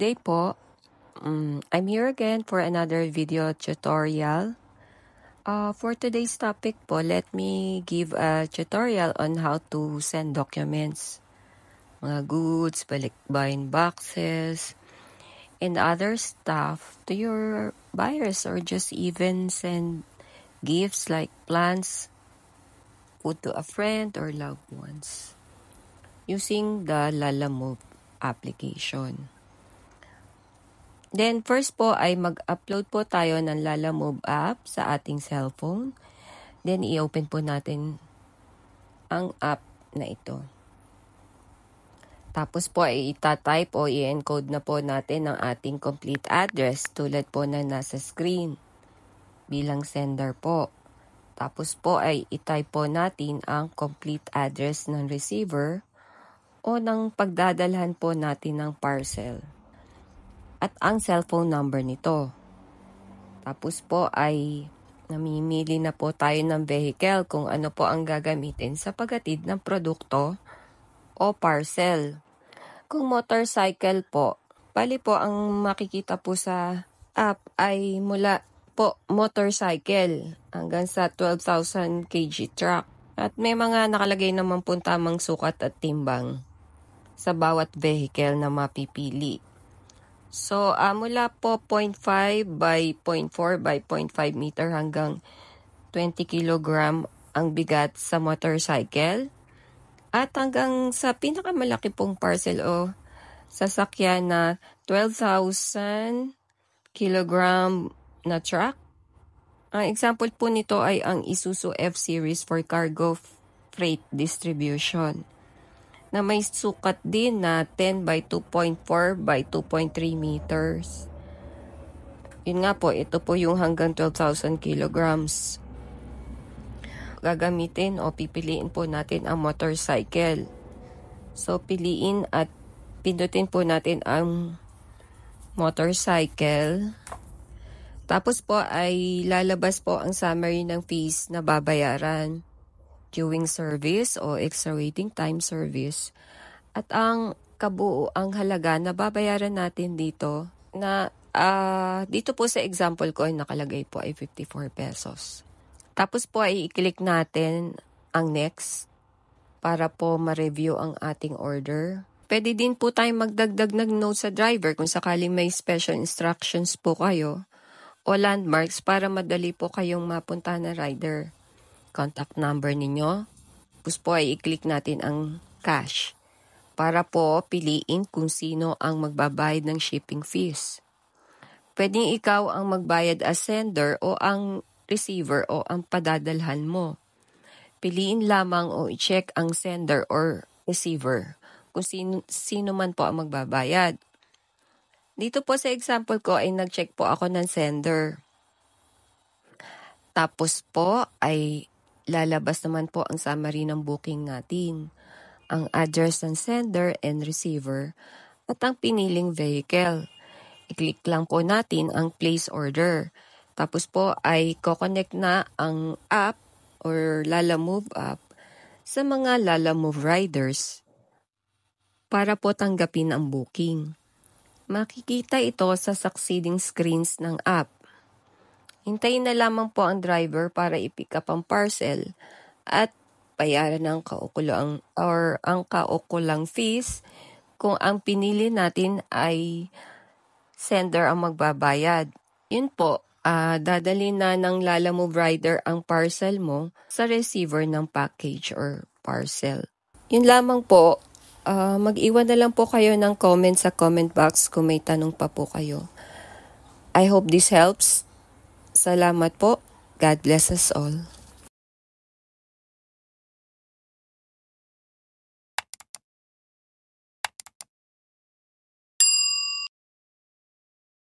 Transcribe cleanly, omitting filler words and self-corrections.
today po, I'm here again for another video tutorial. For today's topic po, let me give a tutorial on how to send documents, mga goods, balikbayan boxes, and other stuff to your buyers, or just even send gifts like plants, food to a friend or loved ones using the Lalamove application. Then first po ay mag-upload po tayo ng Lalamove app sa ating cellphone. Then i-open po natin ang app na ito. Tapos po ay itatype o i-encode na po natin ang ating complete address tulad po na nasa screen bilang sender po. Tapos po ay itype po natin ang complete address ng receiver o ng pagdadalhan po natin ng parcel at ang cellphone number nito. Tapos po ay namimili na po tayo ng vehicle kung ano po ang gagamitin sa paghatid ng produkto o parcel. Kung motorcycle po, bali po ang makikita po sa app ay mula po motorcycle hanggang sa 12,000 kg truck. At may mga nakalagay naman po tamang sukat at timbang sa bawat vehicle na mapipili. So, mula po 0.5 by 0.4 by 0.5 meter hanggang 20 kilogram ang bigat sa motorcycle. At hanggang sa pinakamalaki pong parcel o sasakyan na 12,000 kilogram na truck. Ang example po nito ay ang Isuzu F-Series for cargo freight distribution, na may sukat din na 10 by 2.4 by 2.3 meters. Yun nga po, ito po yung hanggang 12,000 kilograms. Gagamitin o pipiliin po natin ang motorcycle. So, piliin at pindutin po natin ang motorcycle. Tapos po ay lalabas po ang summary ng fees na babayaran. Queuing service o extra waiting time service, at ang kabuuang halaga na babayaran natin dito na dito po sa example ko ay nakalagay po ay 54 pesos. Tapos po ay i-click natin ang next para po ma-review ang ating order. Pwede din po tayong magdagdag ng note sa driver kung sakaling may special instructions po kayo o landmarks para madali po kayong mapunta na rider. Contact number ninyo. Tapos po ay i-click natin ang cash para po piliin kung sino ang magbabayad ng shipping fees. Pwedeng ikaw ang magbayad as sender o ang receiver o ang padadalhan mo. Piliin lamang o i-check ang sender or receiver kung sino man po ang magbabayad. Dito po sa example ko ay nag-check po ako ng sender. Tapos po ay lalabas naman po ang summary ng booking natin, ang address ng sender and receiver, at ang piniling vehicle. I-click lang po natin ang place order. Tapos po ay ko-connect na ang app or Lalamove app sa mga Lalamove riders para po tanggapin ang booking. Makikita ito sa succeeding screens ng app. Hintayin na lamang po ang driver para i-pick up ang parcel at bayaran ng kaukulang fees kung ang pinili natin ay sender ang magbabayad. Yun po, dadalhin na ng Lalamove rider ang parcel mo sa receiver ng package or parcel. Yun lamang po, mag-iwan na lang po kayo ng comment sa comment box kung may tanong pa po kayo. I hope this helps. Salamat po. God bless us all.